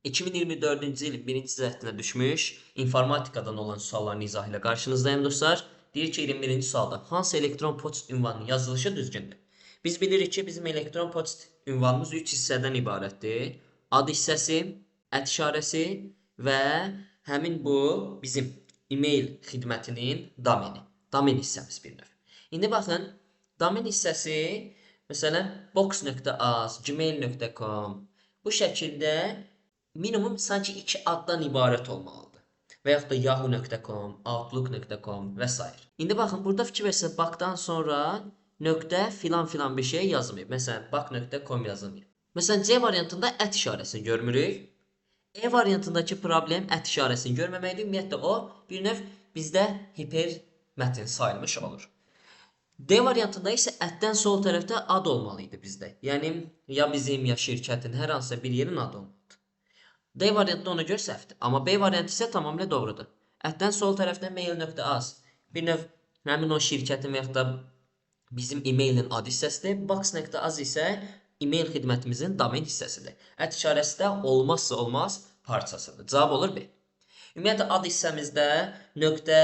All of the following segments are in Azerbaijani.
2024-cü ilin 1-ci cəhdinə düşmüş informatikadan olan sualların izahı ilə qarşınızdayım dostlar. Deyir ki, 21-ci sualda hansı elektron poçt ünvanının yazılışı düzgündür? Biz bilirik ki, bizim elektron poçt ünvanımız 3 hissədən ibarətdir. Ad hissəsi, ət işarəsi və həmin bu bizim e-mail xidmətinin domeni. Domen hissəmiz bir növ. İndi baxın, domen hissəsi məsələn box.az, gmail.com bu şəkildə minimum sanki 2 addan ibarət olmalıdır. Və yaxud da yahoo.com, outlook.com və s. İndi baxın, burada fikir versək, bakdan sonra nöqtə filan filan bir şey yazılmayıb. Məsələn, bak.com yazılmayıb. Məsələn, C variantında ət işarəsini görmürük. E variantındakı problem ət işarəsini görməməkdir. Ümumiyyətlə, o bir növ bizdə hipermətn sayılmış olur. D variantında isə ətdən sol tərəfdə ad olmalı idi bizdə. Yəni, ya bizim, ya şirkətin, hər hansısa bir yerin adı olmalıdır. D variantında ona görə səhvdir. Amma B variantı isə tamamilə doğrudur. Ətdən sol tərəfdə mail.az. Bir növ həmin o şirkətin və yaxud da bizim e-mailin ad hissəsidir. Box.az isə e-mail xidmətimizin domen hissəsidir. Ət işarəsi də olmazsa olmaz parçasıdır. Cavab olur B. Ümumiyyətlə, ad hissəmizdə nöqtə,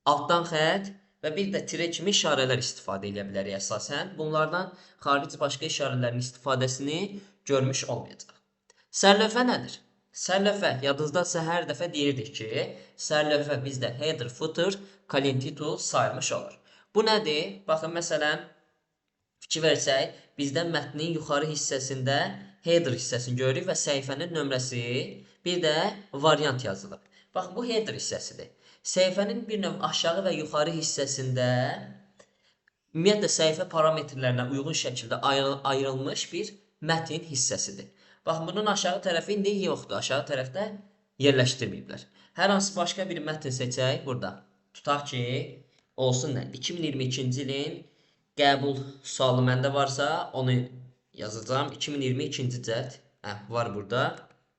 altdan xətt və bir də tire kimi işarələr istifadə edə bilərik əsasən. Bunlardan xarici başqa işarələrin istifadəsini görmüş olmayacaq. Sərlövhə nədir? Sərlövhə, yadınızdadsa hər dəfə deyirdik ki, sərlövhə bizdə header, footer, column, title sayılmış olur. Bu nədir? Baxın, məsələn, fikir versək, bizdə mətnin yuxarı hissəsində header hissəsini görürük və səhifənin nömrəsi, bir də variant yazılıb. Baxın, bu header hissəsidir. Səhifənin bir növ aşağı və yuxarı hissəsində ümumiyyətlə səhifə parametrlərinə uyğun şəkildə ayrılmış bir mətn hissəsidir. Baxın, bunun aşağı tərəfi indi yoxdur. Aşağı tərəfdə yerləşdirməyiblər. Hər hansı başqa bir mətn seçək burada. Tutaq ki, olsun nə? 2022-ci ilin qəbul sualı məndə varsa, onu yazacağım. 2022-ci cəhd var burada.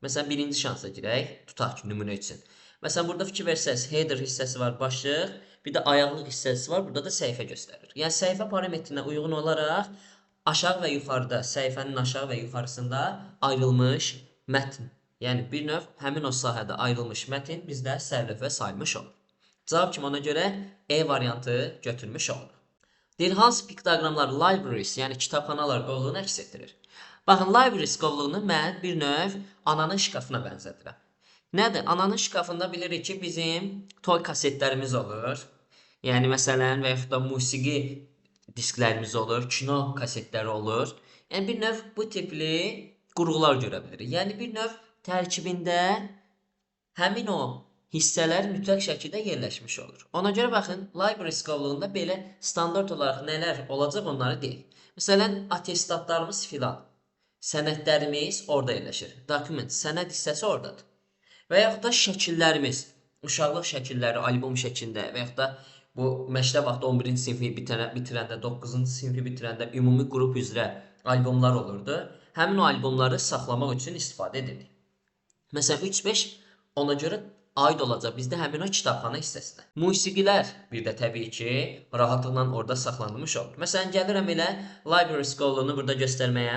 Məsələn, birinci şansa girək. Tutaq ki, nümunə üçün. Məsələn, burada fikir versəz, header hissəsi var, başlıq. Bir də ayaqlıq hissəsi var. Burada da səhifə göstərir. Yəni, səhifə parametrinə uyğun olaraq aşağı və yuxarıda, səhifənin aşağı və yuxarısında ayrılmış mətn. Yəni, bir növ həmin o sahədə ayrılmış mətn bizdə sərlövhə sayılmış olur. Cavab kimi ona görə E variantı götürmüş olur. Deyir, hansı piktoqramlar libraries, yəni kitabxanalar qovluğunu əks etdirir? Baxın, libraries qovluğunu mən bir növ ananın şkafına bənzədirəm. Nədir? Ananın şkafında bilirik ki, bizim toy kasetlərimiz olur. Yəni, məsələn, və yaxud da musiqi disklərimiz olur, kino kasetləri olur. Yəni, bir növ bu tipli qurğular görə bilirik. Yəni, bir növ tərkibində həmin o hissələr mütləq şəkildə yerləşmiş olur. Ona görə baxın, libraries qovluğunda belə standart olaraq nələr olacaq onları deyil. Məsələn, atestatlarımız filan, sənədlərimiz orada yerləşir. Document, sənəd hissəsi oradadır. Və yaxud da şəkillərimiz, uşaqlıq şəkilləri albom şəklində və yaxud da bu məktəb vaxtı 11-ci sinfi bitirəndə, 9-cu sinfi bitirəndə ümumi qrup üzrə albomlar olurdu. Həmin o albomları saxlamaq üçün istifadə edirdik. Məsələn, 3-5 ona görə aid olacaq bizdə həmin o kitabxana hissəsinə. Musiqilər bir də təbii ki, rahatlıqla orada saxlanılmış olur. Məsələn, gəlirəm elə libraries qovluğunu burada göstərməyə.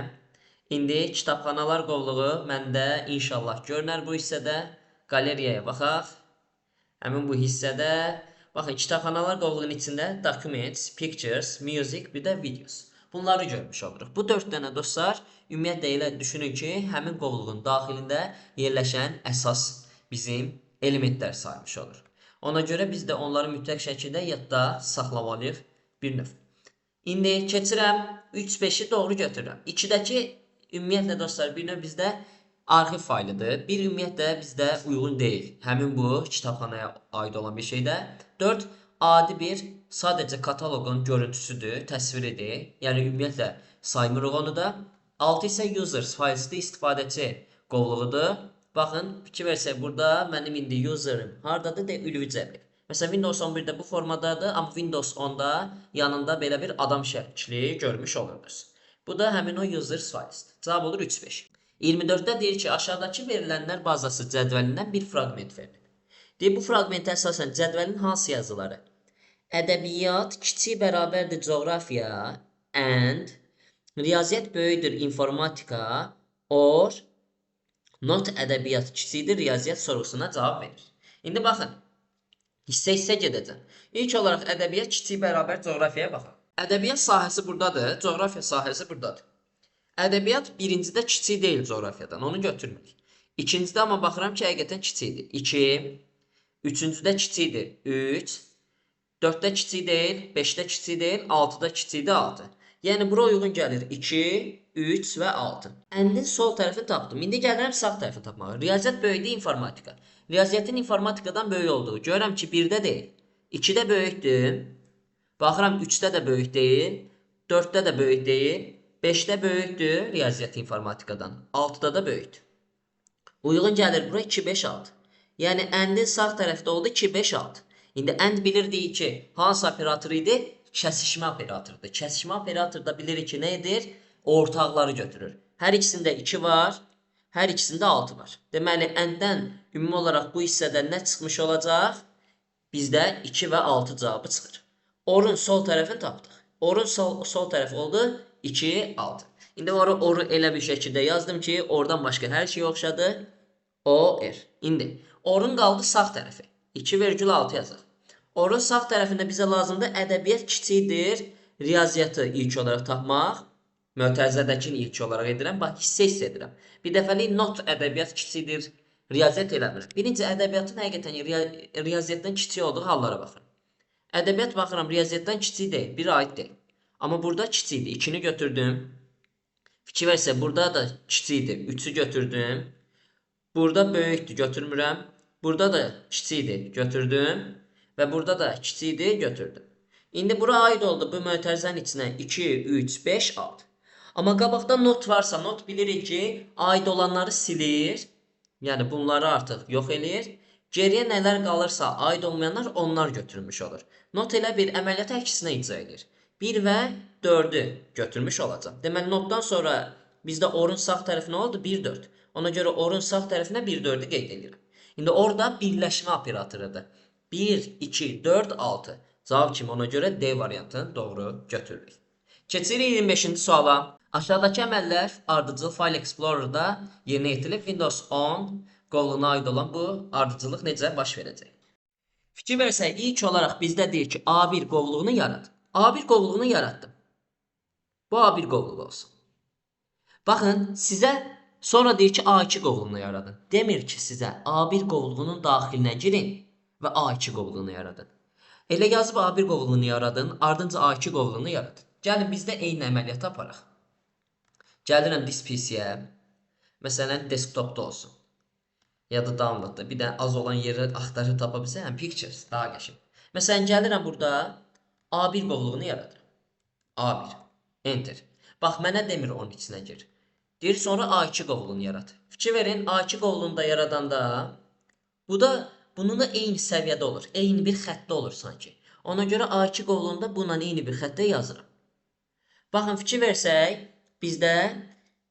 İndi kitabxanalar qovluğu məndə inşallah görünər bu hissədə. Qaleriyaya baxaq. Həmin bu hissədə baxın, kitabxanalar qovluğunun içində documents, pictures, music, bir də videos. Bunları görmüş oluruq. Bu 4 dənə dostlar, ümumiyyətlə elə düşünün ki, həmin qovluğun daxilində yerləşən əsas bizim elementlər sayılmış olur. Ona görə biz də onları mütləq şəkildə yadda saxlamalıyıq bir növ. İndi keçirəm, 3-5-i doğru götürürəm. 2-dəki ümumiyyətlə dostlar, bir növ bizdə arxiv faylıdır. Bir ümumiyyətlə bizdə uyğun deyil. Həmin bu kitabxanaya aid olan bir şeydə. 4 adi bir sadəcə kataloqun görüntüsüdür, təsviridir. Yəni ümumiyyətlə saymırıq onu da. 6 isə users faylsızda istifadəçi qovluğudur. Baxın, fikir versək, burada mənim indi user'ım hardadır? Ülvicədir. Məsələn, Windows 11-də bu formadadır, amma Windows 10-da yanında belə bir adam şəkli görmüş oluruz. Bu da həmin o users faylsızdır. Cavab olur 3-5. 24-də deyir ki, aşağıdakı verilənlər bazası cədvəlindən bir fraqment verilir. Deyir, bu fraqmentə əsasən cədvəlin hansı yazıları? Ədəbiyyat kiçik bərabərdir coğrafiya and riyaziyyat böyükdür informatika or Not ədəbiyyat kiçikdir, riyaziyyat sorğusuna cavab verir. İndi baxın, hissə gedəcəm. İlk olaraq ədəbiyyat kiçik bərabər coğrafiyaya baxaq. Ədəbiyyat sahəsi buradadır, coğrafiya sahəsi buradadır. Ədəbiyyat birincidə kiçik deyil coğrafiyadan, onu götürmürük. İkincidə amma baxıram ki, həqiqətən kiçikdir. 2, üçüncüdə kiçikdir. 3, 4-də kiçik deyil, 5-də kiçik deyil, 6-da kiçikdir 6. Yəni bura uyğun gəlir 2, 3 və 6. Əndin sol tərəfini tapdım. İndi gəlirəm sağ tərəfini tapmağa. Riyaziyyat böyükdür, informatika. Riyaziyyatın informatikadan böyük olduğu. Görürəm ki, 1-də deyil, 2-də böyükdür. Baxıram 3-də də böyük deyil, 4-də də böyük deyil, 5-də böyükdür riyaziyyat informatikadan, 6-da da böyükdür. Uyğun gəlir bura 2, 5, 6. Yəni əndin sağ tərəfdə oldu 2, 5, 6. İndi ənd bilirdik ki, hansı operator idi? Kəsişmə operatorudur. Kəsişmə operatorda bilirik ki, nə edir? Ortaqları götürür. Hər ikisində 2 var, hər ikisində 6 var. Deməli, ənddən ümumi olaraq bu hissədən nə çıxmış olacaq? Bizdə 2 və 6 cavabı çıxır. Orun sol tərəfini tapdıq. Orun sol tərəf oldu 2, 6. İndi oru elə bir şəkildə yazdım ki, oradan başqa hər şey oxşadı. O-R. İndi orun qaldı sağ tərəfi. 2,6 yazaq. Orun sağ tərəfində bizə lazımdır ədəbiyyat kiçikdir, riyaziyyatı ilk olaraq tapmaq. Mötərizədəkini ilk olaraq edirəm. Bax, hissə edirəm. Bir dəfəlik not ədəbiyyat kiçikdir, riyaziyyat eləmirəm. Birinci ədəbiyyatın həqiqətən riyaziyyatdan kiçik olduğu hallara baxıram. Ədəbiyyat baxıram, riyaziyyatdan kiçik deyil, bir aid deyil. Amma burada kiçikdir, 2-ni götürdüm. Fikir versə, burada da kiçikdir, 3-ü götürdüm. Burada böyükdür, götürmürəm. Burada da kiçikdir, götürdüm. Və burada da kiçikdir, götürdüm. İndi bura aid oldu bu mötərizənin içinə 2, 3, 5, 6. Amma qabaqda not varsa, not bilirik ki, aid olanları silir. Yəni bunları artıq yox eləyir. Geriyə nələr qalırsa, aid olmayanlar onlar götürülmüş olur. Not elə bir əməliyyat əksinə icra edir. 1 və 4-ü götürmüş olacaq. Deməli, notdan sonra bizdə orun sağ tərəfi nə oldu? 1, 4. Ona görə orun sağ tərəfinə 1, 4-ü qeyd edirəm. İndi orada birləşmə operatorudur. 1, 2, 4, 6. Cavab kimi ona görə D variantını doğru götürürük. Keçirik 25-ci suala. Aşağıdakı əməllər ardıcıl File Explorer'da yerinə yetirilib. Windows 10 qovluğuna aid olan bu ardıcıllıq necə baş verəcək? Fikir versək, ilk olaraq bizdə deyir ki, A1 qovluğunu yarat. A1 qovluğunu yaratdım. Bu A1 qovluğu olsun. Baxın, sizə sonra deyir ki, A2 qovluğunu yaradın. Demir ki, sizə A1 qovluğunun daxilinə girin və A2 qovluğunu yaradın. Elə yazıb A1 qovluğunu yaradın, ardınca A2 qovluğunu yaradın. Gəlin, bizdə eyni əməliyyatı aparaq. Gəlirəm This PC-yə. Məsələn, desktopda olsun. Ya da downloadda. Bir də az olan yeri axtarıb tapa bilsəm, Pictures, daha qəşəng. Məsələn, gəlirəm burada A1 qovluğunu yaradır. A1. Enter. Bax, mənə demir onun içinə gir. Deyir, sonra A2 qovluğunu yarat. Fikir verin, A2 qovluğunu da yaradanda bu da bununla eyni səviyyədə olur. Eyni bir xəttdə olur sanki. Ona görə A2 qovluğunda bununla eyni bir xəttdə yazıram. Baxın, fikir versək, bizdə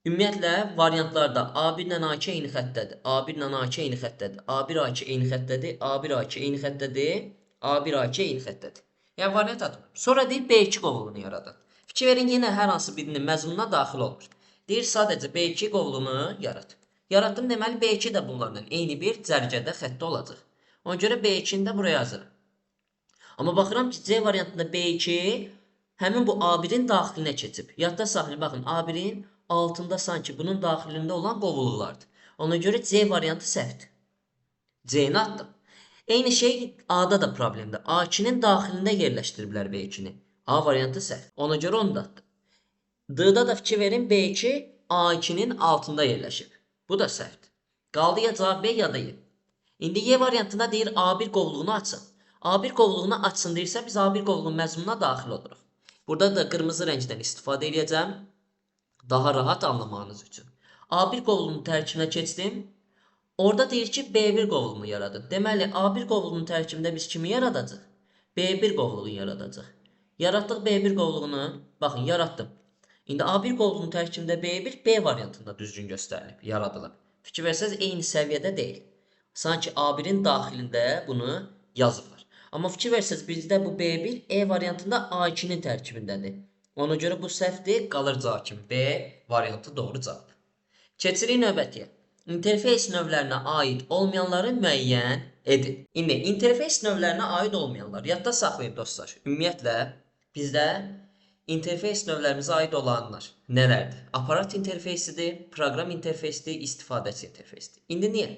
ümumiyyətlə variantlarda A1 ilə A2 eyni xəttədir. A1 ilə A2 eyni xəttədir. A1 A2 eyni xəttədir. A1 A2 eyni xəttədir. A1 A2 eyni xəttədir. Yəni variant atmır. Sonra deyir B2 qovluğunu yaradın. Fikir verin, yenə hər hansı birinin məzmununa daxil olmur. Deyir sadəcə B2 qovluğunu yarat. Yaratdım, deməli B2 də bunlarla eyni bir cərgədə xəttdə olacaq. Ona görə B2-ni də buraya yazıram. Amma baxıram ki, C variantında B2 həmin bu A1-in daxilinə keçib. Yadda saxlayın, baxın, A1-in altında sanki bunun daxilində olan qovluqlardır. Ona görə C variantı səhvdir. C-ni atdım. Eyni şey A-da da problemdir. A2-nin daxilində yerləşdiriblər B2-ni. A variantı səhv. Ona görə onu da atdım. D-da da fikir verin, B2 A2-nin altında yerləşib. Bu da səhvdir. Qaldı ya cavab B ya da Y. İndi Y variantında deyir A1 qovluğunu açın. A1 qovluğunu açsın deyirsə biz A1 qovluğunun məzmununa daxil oluruq. Burada da qırmızı rəngdən istifadə edəcəm. Daha rahat anlamağınız üçün. A1 qovluğunun tərkibinə keçdim. Orada deyir ki B1 qovluğunu yaradın. Deməli A1 qovluğunun tərkibində biz kimi yaradacaq? B1 qovluğunu yaradacaq. Yaratdıq B1 qovluğunu. Baxın, yaratdım. İndi A1 qovluğunun tərkibində B1 B variantında düzgün göstərilib, yaradılıb. Fikir versəz eyni səviyyədə deyil. Sanki A1-in daxilində bunu yazıblar. Amma fikir versəz bizdə bu B1 E variantında A2-nin tərkibindədir. Ona görə bu səhvdir, qalır cavab kimi. B variantı doğru cavab. Keçirik növbətiyə. interfeys növlərinə aid olmayanları müəyyən edin. İndi interfeys növlərinə aid olmayanlar yadda saxlayın dostlar. Ümumiyyətlə bizdə interfeys növlərimizə aid olanlar nələrdir? Aparat interfeysidir, proqram interfeysidir, istifadəçi interfeysidir. İndi niyə?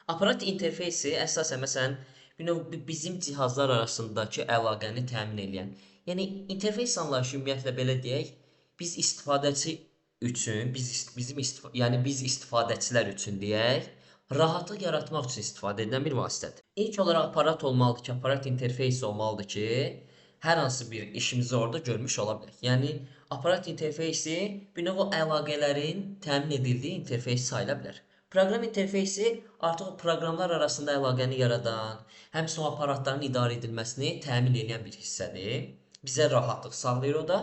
Aparat interfeysi əsasən məsələn bizim cihazlar arasındakı əlaqəni təmin edən. Yəni interfeys anlayışı ümumiyyətlə belə deyək, biz istifadəçi üçün, biz istifadəçilər üçün deyək, rahatlıq yaratmaq üçün istifadə edilən bir vasitədir. İlk olaraq aparat olmalıdır ki, aparat interfeysi olmalıdır ki, hər hansı bir işimizi orada görmüş ola bilək. Yəni aparat interfeysi bir növ əlaqələrin təmin edildiyi interfeys sayıla bilər. Proqram interfeysi artıq o proqramlar arasında əlaqəni yaradan, həmçinin o aparatların idarə edilməsini təmin edən bir hissədir. Bizə rahatlıq sağlayır o da.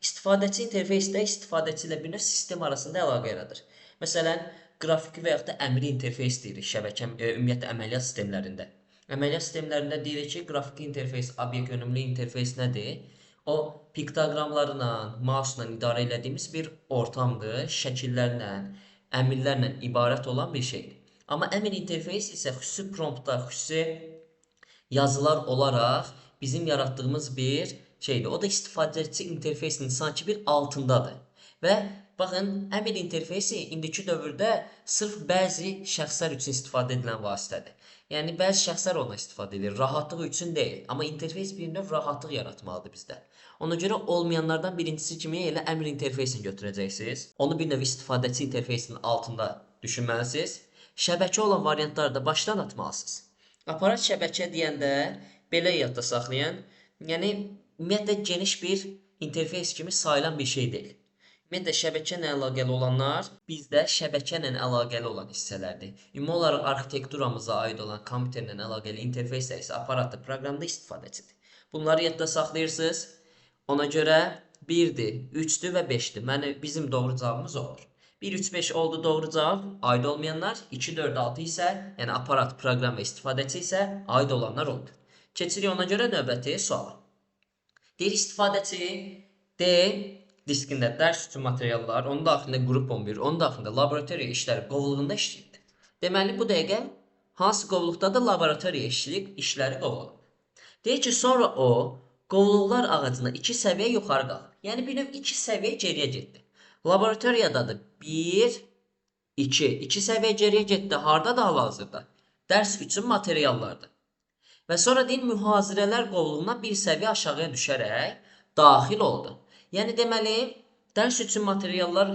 İstifadəçi interfeysdə istifadəçi ilə bir növ sistem arasında əlaqə yaradır. Məsələn, qrafiki və yaxud da əmri interfeys deyirik şəbəkə, ümumiyyətlə əməliyyat sistemlərində. Əməliyyat sistemlərində deyirik ki, qrafiki interfeys, obyekt yönümlü interfeys nədir? O, piktoqramlarla, mausla idarə elədiyimiz bir ortamdır, şəkillərlə, əmrlərlə ibarət olan bir şeydir. Amma əmr interfeys isə xüsusi promptlar, xüsusi yazılar olaraq bizim yaratdığımız bir şeydir. O da istifadəçi interfeysinin sanki bir altındadır. Və baxın, əmr interfeysi indiki dövrdə sırf bəzi şəxslər üçün istifadə edilən vasitədir. Yəni bəzi şəxslər ondan istifadə edir, rahatlıq üçün deyil. Amma interfeys bir növ rahatlıq yaratmalıdır bizdə. Ona görə olmayanlardan birincisi kimi elə əmr interfeysini götürəcəksiniz. Onu bir növ istifadəçi interfeysinin altında düşünməlisiniz. Şəbəkə olan variantları da başdan atmalısınız. Aparat şəbəkə deyəndə belə yadda saxlayın. Yəni ümumiyyətlə geniş bir interfeys kimi sayılan bir şey deyil. Ümumiyyətlə şəbəkə ilə əlaqəli olanlar bizdə şəbəkə ilə əlaqəli olan hissələrdir. Ümumi olaraq arxitekturamıza aid olan kompüterlə əlaqəli interfeyslər isə aparatda, proqramda istifadəçidir. Bunları yadda saxlayırsınız. Ona görə 1-dir, 3-dür və 5-dir. Bizim doğru cavabımız olur. 1, 3, 5 oldu doğru cavab, aid olmayanlar. 2, 4, 6 isə, yəni aparat, proqram və istifadəçi isə aid olanlar oldu. Keçirik ona görə növbəti suala. Deyir istifadəçi D diskində dərs üçün materiallar, onun daxilində qrup 11, onun daxilində laboratoriya işləri qovluğunda işləyirdi. Deməli bu dəqiqə hansı qovluqdadır? Laboratoriya işləri qovluğunda. Deyir ki, sonra o qovluqlar ağacına 2 səviyyə yuxarı qalxır. Yəni bir növ 2 səviyyə geriyə getdi. Laboratoriyadadır 1, 2. 2 səviyyə geriyə getdi. Hardadır hal-hazırda? Dərs üçün materiallardır. Və sonra deyir mühazirələr qovluğuna bir səviyyə aşağıya düşərək daxil oldu. Yəni deməli dərs üçün materiallar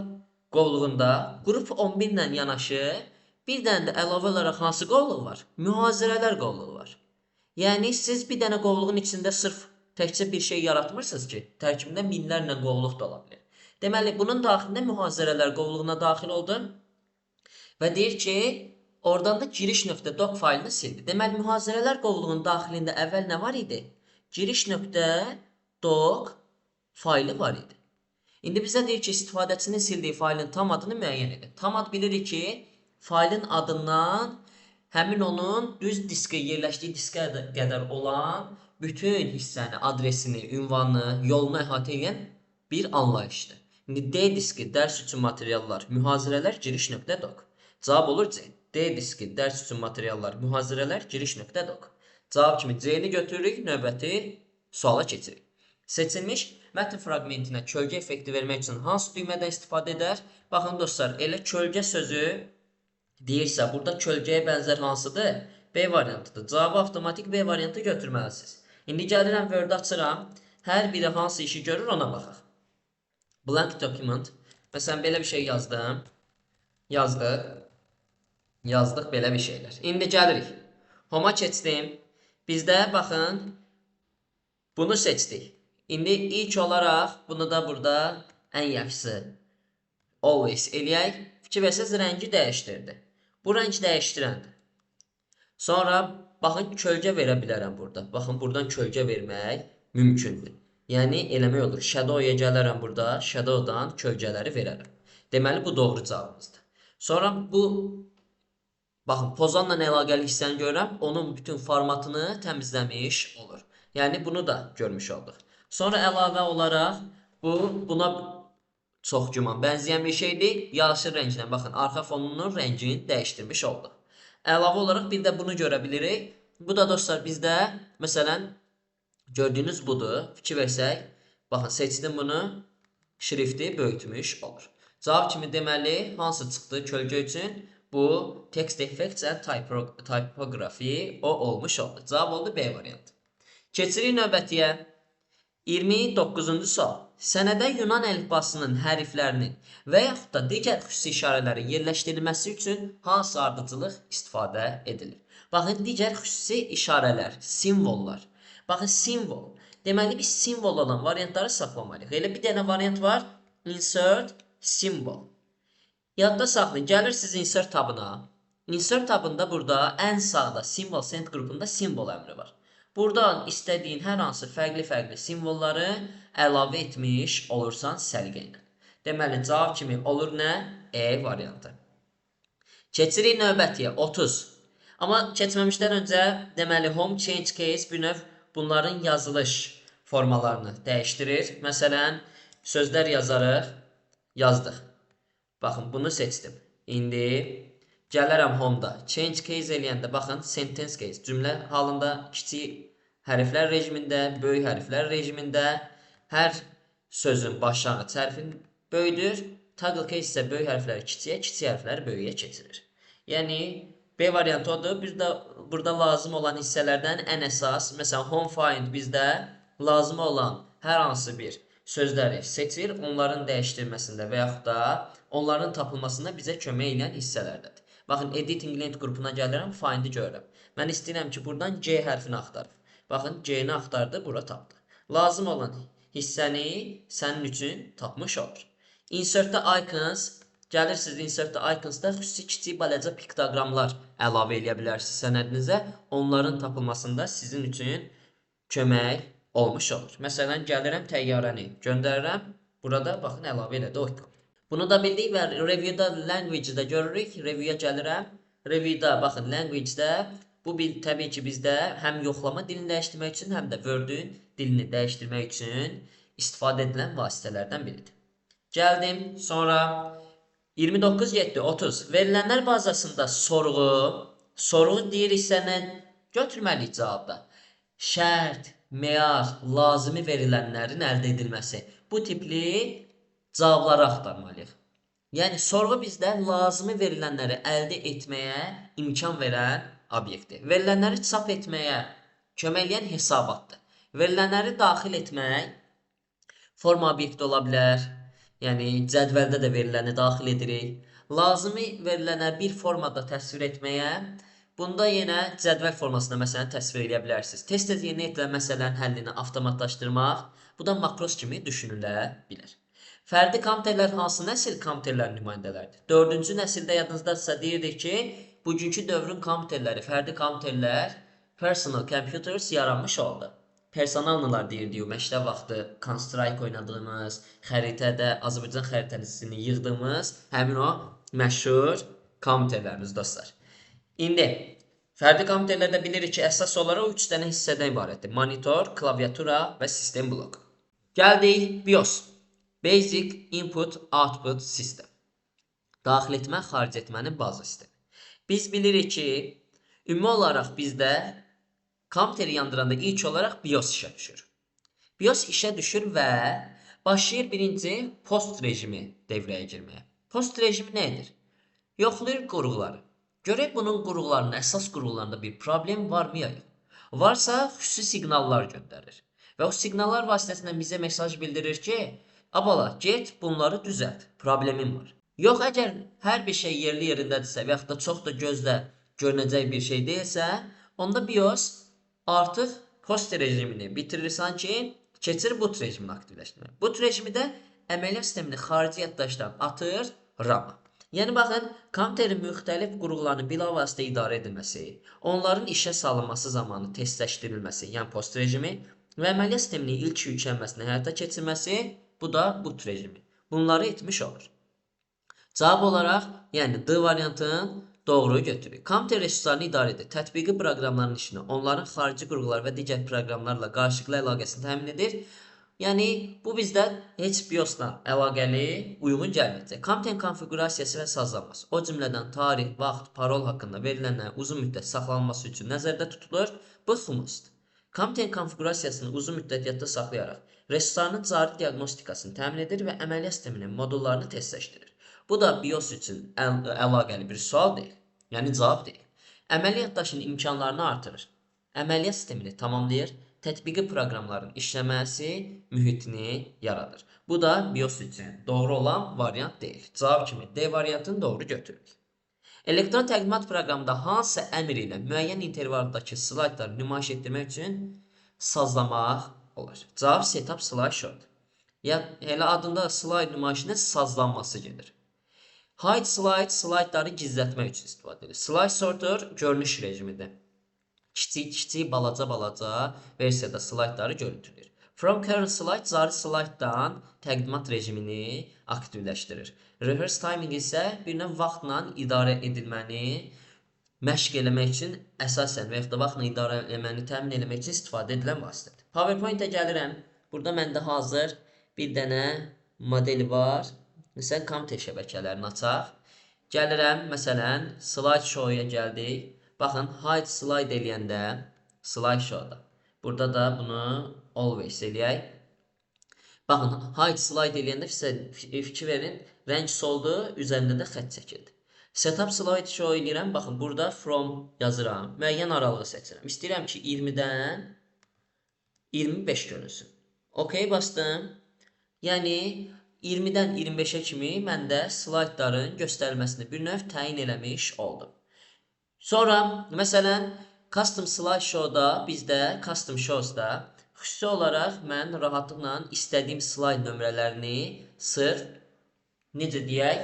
qovluğunda qrup 11 ilə yanaşı bir dənə də əlavə olaraq hansı qovluq var? Mühazirələr qovluğu var. Yəni siz bir dənə qovluğun içində sırf təkcə bir şey yaratmırsınız ki, tərkibində minlərlə qovluq da ola bilər. Deməli bunun daxilində mühazirələr qovluğuna daxil oldu və deyir ki, oradan da giriş.doc faylını sildi. Deməli mühazirələr qovluğunun daxilində əvvəl nə var idi? Giriş.doc faylı var idi. İndi bizə deyir ki, istifadəçinin sildiyi faylın tam adını müəyyən edin. Tam ad bilirik ki, faylın adından həmin onun düz diskə yerləşdiyi diskə qədər olan bütün hissəni, adresini, ünvanını, yolunu əhatə edən bir anlayışdır. İndi D diski dərs üçün materiallar, mühazirələr giriş.doc. Cavab olur C. D diski dərs üçün materiallar, mühazirələr giriş.doc. Cavab kimi C-ni götürürük, növbəti suala keçirik. Seçilmiş mətn fraqmentinə kölgə effekti vermək üçün hansı düymədən istifadə edər? Baxın dostlar, elə kölgə sözü deyirsə, burada kölgəyə bənzər hansıdır? B variantıdır. Cavabı avtomatik B variantı götürməlisiniz. İndi gəlirəm Word açıram. Hər biri hansı işi görür ona baxaq. Blank document. Məsələn, belə bir şey yazdım. Yazdıq belə bir şeylər. İndi gəlirik. Home-a keçdim. Bizdə baxın, bunu seçdik. İndi ilk olaraq bunu da burada ən yaxşısı always eləyək. Fikir versəz rəngi dəyişdirdi. Bu rəng dəyişdirəndir. Sonra baxın kölgə verə bilərəm burada. Baxın buradan kölgə vermək mümkündür. Yəni eləmək olur. Shadow'a gələrəm burada. Shadow'dan kölgələri verərəm. Deməli bu doğru cavabımızdır. Sonra bu baxın pozanla əlaqəli hissəni görürəm. Onun bütün formatını təmizləmiş olur. Yəni bunu da görmüş olduq. Sonra əlavə olaraq buna Çox güman bənzəyən bir şeydir. Yaşıl rənglə baxın, arxa fonunun rəngini dəyişdirmiş olduq. Əlavə olaraq bir də bunu görə bilirik. Bu da dostlar bizdə məsələn gördüyünüz budur. Fikir versək, baxın seçdim bunu, şrifti böyütmüş olur. Cavab kimi deməli hansı çıxdı kölgə üçün? Bu text effects and typography o olmuş oldu. Cavab oldu B variantı. Keçirik növbətiyə. 29-cu sual. Sənədə Yunan əlifbasının hərflərinin və yaxud da digər xüsusi işarələrin yerləşdirilməsi üçün hansı ardıcılıq istifadə edilir? Baxın, digər xüsusi işarələr, simvollar. Baxın, simvol. Deməli, biz simvol olan variantları saxlamalıyıq. Elə bir dənə variant var, insert symbol. Yadda saxlayın, gəlirsiniz insert tabına. Insert tabında burada ən sağda symbol send qrupunda simbol əmri var. Buradan istədiyin hər hansı fərqli simvolları əlavə etmiş olursan səliqə ilə. Deməli, cavab kimi olur nə? E variantı. Keçirik növbətiyə, 30. Amma keçməmişdən öncə, deməli, home change case bir növ bunların yazılış formalarını dəyişdirir. Məsələn, sözlər yazarıq, yazdıq. Baxın, bunu seçdim. İndi gələrəm home-da. Change case eləyəndə, baxın, sentence case. Cümlə halında kiçik hərflər rejimində, böyük hərflər rejimində hər sözün başlanğıc hərfin böyüdür. Toggle case isə böyük hərfləri kiçiyə, kiçik hərfləri böyüyə keçirir. Yəni, B variantı odur. Biz də burada lazım olan hissələrdən ən əsas, məsələn, home find bizdə lazım olan hər hansı bir sözləri seçir, onların dəyişdirməsində və yaxud da onların tapılmasında bizə kömək edən hissələrdədir. Baxın, editing link qrupuna gəlirəm, find'i görürəm. Mən istəyirəm ki, buradan C hərfini axtarım. Baxın, C-ni axtardı, bura tapdı. Lazım olan hissəni sənin üçün tapmış olur. Insert-də icons, gəlirsiniz insert-də icons-da xüsusi kiçik balaca piktogramlar əlavə edə bilərsiniz sənədinizə. Onların tapılmasında sizin üçün kömək olmuş olur. Məsələn, gəlirəm təyyarəni göndərirəm. Burada, baxın, əlavə elədi o ikon. Bunu da bildik və review-da language-də görürük. Review-ya gəlirəm. Review-da, baxın, language-də bu təbii ki, bizdə həm yoxlama dilini dəyişdirmək üçün, həm də Word-ün dilini dəyişdirmək üçün istifadə edilən vasitələrdən biridir. Gəldim, sonra 29.7.30 verilənlər bazasında sorğu deyirik sənə götürməliyik cavabda. Şərt, mear, lazımi verilənlərin əldə edilməsi. Bu tipli cavabları axtarmalıyıq. Yəni, sorğu bizdə lazımi verilənləri əldə etməyə imkan verən obyekti. Verilənləri çap etməyə kömək edən hesabatdır. Verilənləri daxil etmək forma obyekti ola bilər. Yəni, cədvəldə də veriləni daxil edirik. Lazımi verilənə bir formada təsvir etməyə, bunda yenə cədvəl formasında məsələn təsvir edə bilərsiniz. Tez-tez yerinə yetirən məsələlərin həllini avtomatlaşdırmaq, bu da makros kimi düşünülə bilər. Fərdi kompüterlər hansı nəsil kompüterlərin nümayəndələridir? 4-cü nəsildə yadınızdadırsa deyirdik ki, bugünkü dövrün kompüterləri, fərdi kompüterlər, personal computers yaranmış oldu. Personalnalar deyirdik, məktəb vaxtı Counter-Strike oynadığımız, xəritədə, Azərbaycan xəritəsini yığdığımız həmin o məşhur kompüterlərimiz dostlar. İndi, fərdi kompüterlərdə bilirik ki, əsas olaraq 3 dənə hissədən ibarətdir. Monitor, klaviatura və sistem bloku. Gəldik, BIOS. Basic Input Output System. Daxil etmə, xaric etmənin baza sistemi. Biz bilirik ki, ümumi olaraq bizdə kompüteri yandıranda ilk olaraq BIOS işə düşür. BIOS işə düşür və başlayır birinci post rejimi devrəyə girməyə. Post rejimi nədir? Yoxlayır qurğuları. Görək bunun qurğularının, əsas qurğularında bir problem varmı ya? Varsa xüsusi siqnallar göndərir. Və o siqnallar vasitəsilə bizə mesaj bildirir ki, abala, get bunları düzəlt, problemim var. Yox, əgər hər bir şey yerli yerindədirsə və yaxud da çox da gözlə görünəcək bir şey deyilsə, onda BIOS artıq post rejimini bitirir sanki, keçir boot rejimini aktivləşdirmək. Boot rejimi də əməliyyat sistemini xarici yaddaşdan atır RAM-a. Yəni, baxın, kompüterin müxtəlif qurğularının bilavasitə idarə edilməsi, onların işə salınması zamanı testləşdirilməsi, yəni post rejimi və əməliyyat sisteminin ilk yüklənməsini həyata keçirməsi, bu da boot rejimi. Bunları etmiş olur. Cavab olaraq, yəni D variantının doğru götürür. Kompüter resurslarını idarə edir. Tətbiqi proqramların işini, onların xarici qurğular və digər proqramlarla qarşılıqlı əlaqəsini təmin edir. Yəni bu bizdə heç BIOS-la əlaqəli uyğun gəlməyəcək. Content konfiqurasiyası və sazlanması, o cümlədən tarix, vaxt, parol haqqında verilənlərin uzun müddət saxlanılması üçün nəzərdə tutulur. Bu must. Content konfiqurasiyasını uzun müddət yadda saxlayaraq resursların cari diaqnostikasını təmin edir və əməliyyat sisteminin modullarını testləşdirir. Bu da BIOS üçün əlaqəli bir sual deyil, yəni cavab deyil. Əməliyyat daşının imkanlarını artırır. Əməliyyat sistemini tamamlayır, tətbiqi proqramların işləməsi mühitini yaradır. Bu da BIOS üçün doğru olan variant deyil. Cavab kimi D variantını doğru götürürük. Elektron təqdimat proqramında hansı əmr ilə müəyyən intervaldakı slaydları nümayiş etdirmək üçün sazlamaq olur? Cavab setup slideshow. Ya elə adında slayd nümayişinin sazlanması gedir. Hide slide slaydları gizlətmək üçün istifadə edilir. Slide sorter görünüş rejimidir. Kiçik, balaca versiyada slaydları görüntüləyir. From current slide cari slayddan təqdimat rejimini aktivləşdirir. Rehearse timing isə bir növ vaxtla idarə edilməni məşq eləmək üçün əsasən və yaxud da vaxtla idarə etməni təmin etmək üçün istifadə edilən vasitədir. PowerPoint-ə gəlirəm. Burada məndə hazır bir dənə model var. Məsələn, kompüter şəbəkələrini açaq. Gəlirəm, məsələn, slideshow-ya gəldik. Baxın, hide slide eləyəndə slideshow-da. Burada da bunu always eləyək. Baxın, hide slide eləyəndə fikir verin, rəng soldur, üzərində də xətt çəkildi. Setup slideshow eləyirəm. Baxın, burada from yazıram. Müəyyən aralığı seçirəm. İstəyirəm ki, 20-dən 25 görünsün. OK bastım. Yəni 20-dən 25-ə kimi məndə slaydların göstərilməsini bir növ təyin eləmiş oldum. Sonra, məsələn, Custom Slideshow-da, bizdə, Custom Shows-da xüsusi olaraq mən rahatlıqla istədiyim slayd nömrələrini sırf, necə deyək,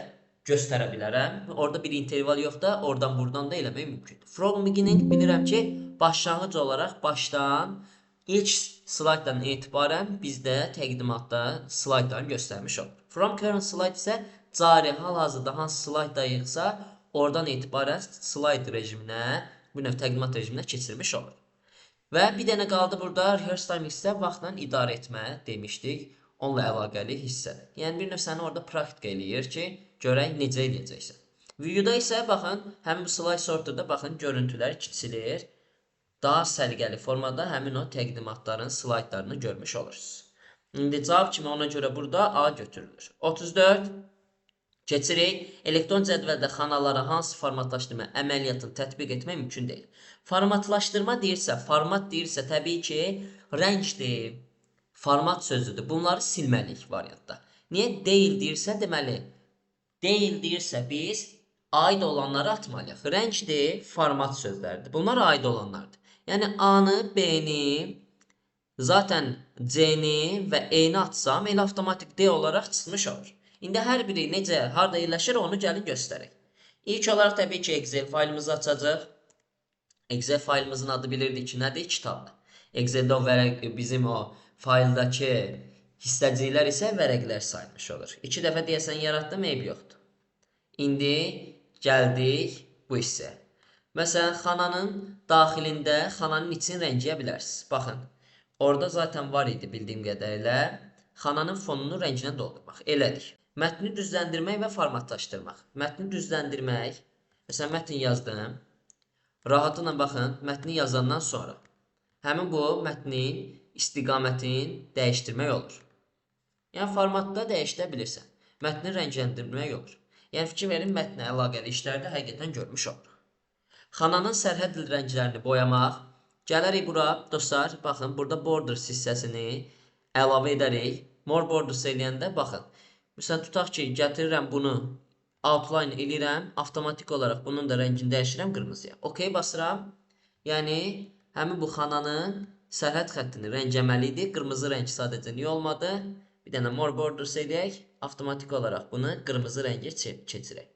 göstərə bilərəm. Orada bir interval yox da, oradan buradan da eləmək mümkündür. From beginning bilirəm ki, başlanğıc olaraq başdan ilk slayddan etibarən bizdə təqdimatda slaydları göstərmiş olur. From current slide isə cari hal-hazırda hansı slayddayıqsa, oradan etibarən slayd rejiminə, bu növ təqdimat rejiminə keçirilmiş olur. Və bir dənə qaldı burada, rehearse timing isə vaxtla idarə etmə demişdik, onunla əlaqəli hissədir. Yəni bir növ səni orada praktika eləyir ki, görək necə eləyəcəksən. Videoda isə baxın, həmin bu slide sorterda baxın, görüntülər kiçilir. Daha səliqəli formada həmin o təqdimatların slaydlarını görmüş olursunuz. İndi cavab kimi ona görə burada A götürülür. 34. Keçirik. Elektron cədvəldə xanalara hansı formatlaşdırma əməliyyatını tətbiq etmək mümkün deyil. Formatlaşdırma deyirsə, format deyirsə təbii ki, rəngdir, format sözüdür. Bunları silməliyik variantda. Niyə deyil deyirsə, deməli, deyil deyirsə biz aid olanları atmalıyıq. Rəngdir, format sözləridir. Bunlar aid olanlardır. Yəni A-nı, B-ni, zaten C-ni və E-ni atsam, elə avtomatik D olaraq çıxmış olur. İndi hər biri necə, harada yerləşir, onu gəlin göstərək. İlk olaraq təbii ki, Excel faylımızı açacaq. Excel faylımızın adı bilirdik ki, nədir? Kitabdır. Exceldə bizim o fayldakı hissəciklər isə vərəqlər sayılmış olur. 2 dəfə deyəsən yaratdım, eyb yoxdur. İndi gəldik bu hissə. Məsələn, xananın daxilində xananın içini rəngləyə bilərsiniz. Baxın, orada zaten var idi bildiyim qədərilə. Xananın fonunu rənginə doldurmaq. Elədik. Mətni düzləndirmək və formatlaşdırmaq. Mətni düzləndirmək, məsələn, mətn yazdım. Rahatlıqla baxın, mətni yazandan sonra həmin bu mətnin istiqamətini dəyişdirmək olur. Yəni, formatda dəyişdirə bilirsən. Mətni rəngləndirmək olur. Yəni, fikir verin, mətnə əlaqəli işlərdə həqiqətən görmüş olur. Xananın sərhəd rənglərini boyamaq. Gələrik bura, dostlar, baxın, burada borders hissəsini əlavə edərik. More borders eləyəndə, baxın. Məsələn, tutaq ki, gətirirəm bunu, outline eləyirəm, avtomatik olaraq bunun da rəngini dəyişirəm qırmızıya. OK basıram. Yəni, həmin bu xananın sərhəd xəttini rəngləməli idi. Qırmızı rəng sadəcə niyə olmadı? Bir dənə more borders eləyək, avtomatik olaraq bunu qırmızı rəngə keçirək.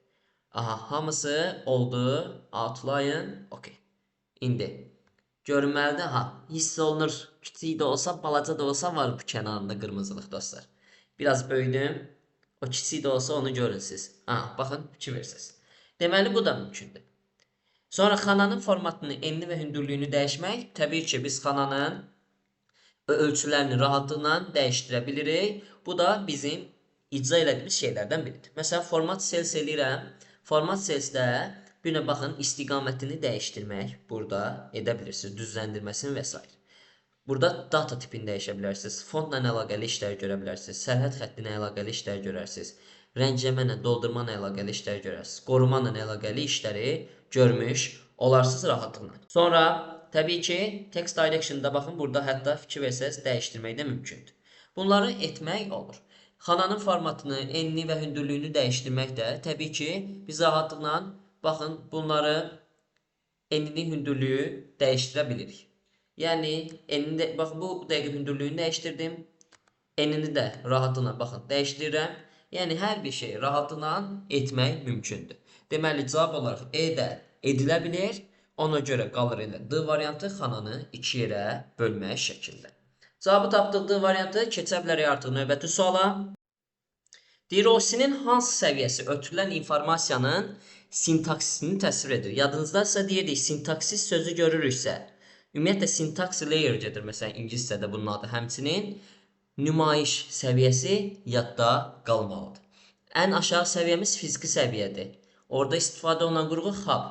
Aha, hamısı oldu, outline, OK. İndi, görünməlidir, hiss olunur, kiçik də olsa, balaca da olsa var bu kənarında qırmızılıq, dostlar. Biraz böyüdüm. O kiçik də olsa onu görün siz. Baxın, fikir verirsiniz. Deməli, bu da mümkündür. Sonra xananın formatını, enli və hündürlüyünü dəyişmək. Təbii ki, biz xananın ölçülərini rahatlıqla dəyişdirə bilirik. Bu da bizim icra elədiyimiz şeylərdən biridir. Məsələn, format cells eləyirəm. Format cellsdə bir növ baxın, istiqamətini dəyişdirmək burada edə bilirsiniz, düzləndirməsini və s. Burada data tipini dəyişə bilərsiniz. Fontla əlaqəli işlər görə bilərsiniz. Sərhəd xətti ilə əlaqəli işlər görərsiniz. Rəngləmə ilə, doldurma ilə əlaqəli işlər görərsiniz. Qoruma ilə əlaqəli işləri görmüş olarsınız rahatlıqla. Sonra təbii ki, text direction'da baxın, burada hətta fikir versəniz dəyişdirmək də mümkündür. Bunları etmək olur. Xananın formatını, enini və hündürlüyünü dəyişdirmək də təbii ki, biz rahatlıqla baxın, bunları enini, hündürlüyü dəyişdirə bilirik. Yəni enini də, baxın, bu dəqiq hündürlüyünü dəyişdirdim. Enini də rahatlıqla baxın dəyişdirirəm. Yəni hər bir şey rahatlıqla etmək mümkündür. Deməli cavab olaraq E də edilə bilir. Ona görə qalır elə D variantı, xananı 2 yerə bölmək şəkildə. Cavabı tapdıq D variantı. Keçə bilərik artıq növbəti suala. Deyir, OC-nin hansı səviyyəsi ötürülən informasiyanın sintaksisini təsvir edir? Yadınızdadsa deyirdik, sintaksis sözü görürüksə, ümumiyyətlə syntax layer gedir. Məsələn, ingiliscədə bunun adı. Həmçinin nümayiş səviyyəsi yadda qalmalıdır. Ən aşağı səviyyəmiz fiziki səviyyədir. Orada istifadə olunan qurğu hub.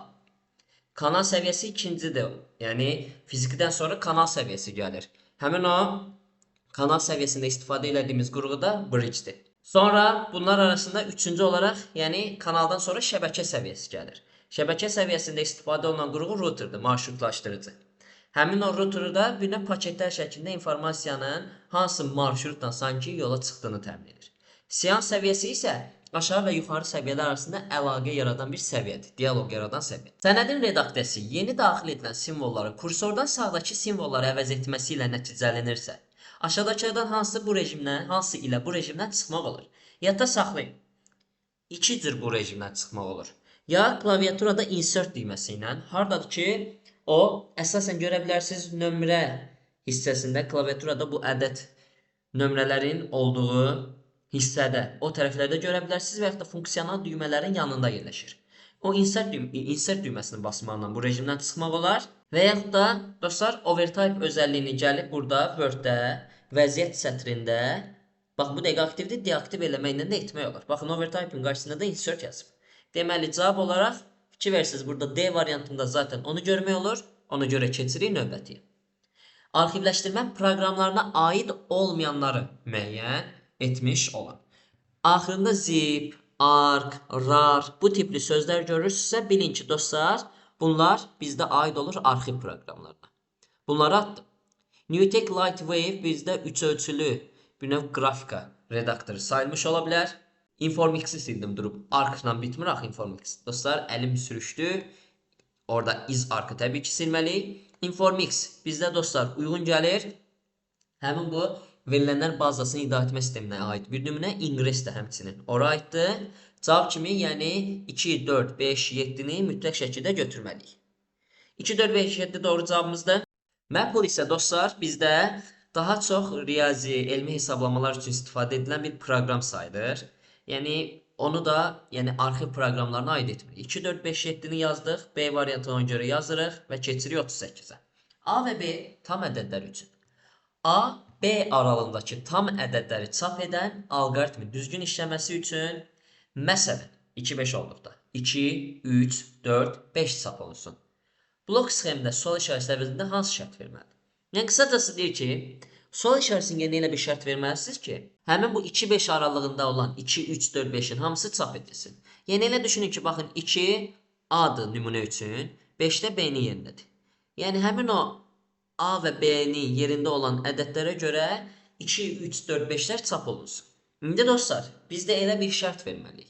Kanal səviyyəsi ikincidir. Yəni fizikdən sonra kanal səviyyəsi gəlir. Həmin o kanal səviyyəsində istifadə etdiyimiz qurğu da bridge'dir. Sonra bunlar arasında üçüncü olaraq, yəni kanaldan sonra şəbəkə səviyyəsi gəlir. Şəbəkə səviyyəsində istifadə olunan qurğu routerdir, marşrutlaşdırıcı. Həmin o routeru da bir növ paketlər şəklində informasiyanın hansı marşrutdan sanki yola çıxdığını təmin edir. Seans səviyyəsi isə aşağı və yuxarı səviyyələr arasında əlaqə yaradan bir səviyyədir, dialoq yaradan səviyyə. Sənədin redaktəsi yeni daxil edilən simvolları kursordan sağdakı simvolları əvəz etməsi ilə nəticələnirsə, aşağıdakılardan hansı ilə bu rejimdən çıxmaq olur? Yadda saxlayın. İki cür bu rejimdən çıxmaq olur. Ya klaviaturada insert düyməsi ilə, hardadır ki, o əsasən görə bilərsiniz nömrə hissəsində klaviaturada bu ədəd nömrələrin olduğu hissədə, o tərəflərdə görə bilərsiniz və yaxud da funksional düymələrin yanında yerləşir. O insert düyməsini basmaqla bu rejimdən çıxmaq olar və yaxud da dostlar overtype özəlliyini gəlib burada Word-də, vəziyyət sətrində, bax bu dəqiqə aktivdir, deaktiv eləməklə də etmək olar. Baxın, overtype-ın qarşısında da insert yazıb. Deməli, cavab olaraq fikir verirsiniz, burada D variantında zaten onu görmək olur, ona görə keçirik növbətiyə. Arxivləşdirmə proqramlarına aid olmayanları müəyyən etmiş olan. Axırında zip, arc, rar bu tipli sözlər görürsünüzsə bilin ki dostlar, bunlar bizdə aid olur arxiv proqramlarına. Bunları atdım. Newtek Lightwave bizdə 3 ölçülü bir növ qrafika redaktoru sayılmış ola bilər. Informix'i sildim durub. Arc-la bitmir axı Informix. Dostlar, əlim sürüşdü. Orada iz arc-ı təbii ki silməliyik. Informix bizdə dostlar uyğun gəlir. Həmin bu verilənlər bazasının idarəetmə sisteminə aid bir nümunə, ingress də həmçinin ora aiddir. Cavab kimi, yəni 2, 4, 5, 7-ni mütləq şəkildə götürməliyik. 2, 4, 5, 7 doğru cavabımızdır. Maple isə dostlar bizdə daha çox riyazi, elmi hesablamalar üçün istifadə edilən bir proqram sayılır. Yəni onu da arxiv proqramlarına aid etmirik. 2, 4, 5, 7-ni yazdıq, B variantına ona görə yazırıq və keçirik 38-ə. A və B tam ədədlər üçün. A, B aralığındakı tam ədədləri çap edən alqoritmin düzgün işləməsi üçün, məsələn, 2, 5 olduqda 2, 3, 4, 5 çap olunsun. Blok sxemində sol işarəsi əvəzində hansı şərt verməlidir? Yəni, qısacası deyir ki, sol işarəsinin yerinə elə bir şərt verməlisiniz ki, həmin bu 2, 5 aralığında olan 2, 3, 4, 5-in hamısı çap edilsin. Yəni, elə düşünün ki, baxın, 2 A-dır nümunə üçün, 5-də B-nin yerindədir. Yəni, həmin o A və B-nin yerində olan ədədlərə görə 2, 3, 4, 5-lər çap olunsun. İndi dostlar, biz də elə bir şərt verməliyik.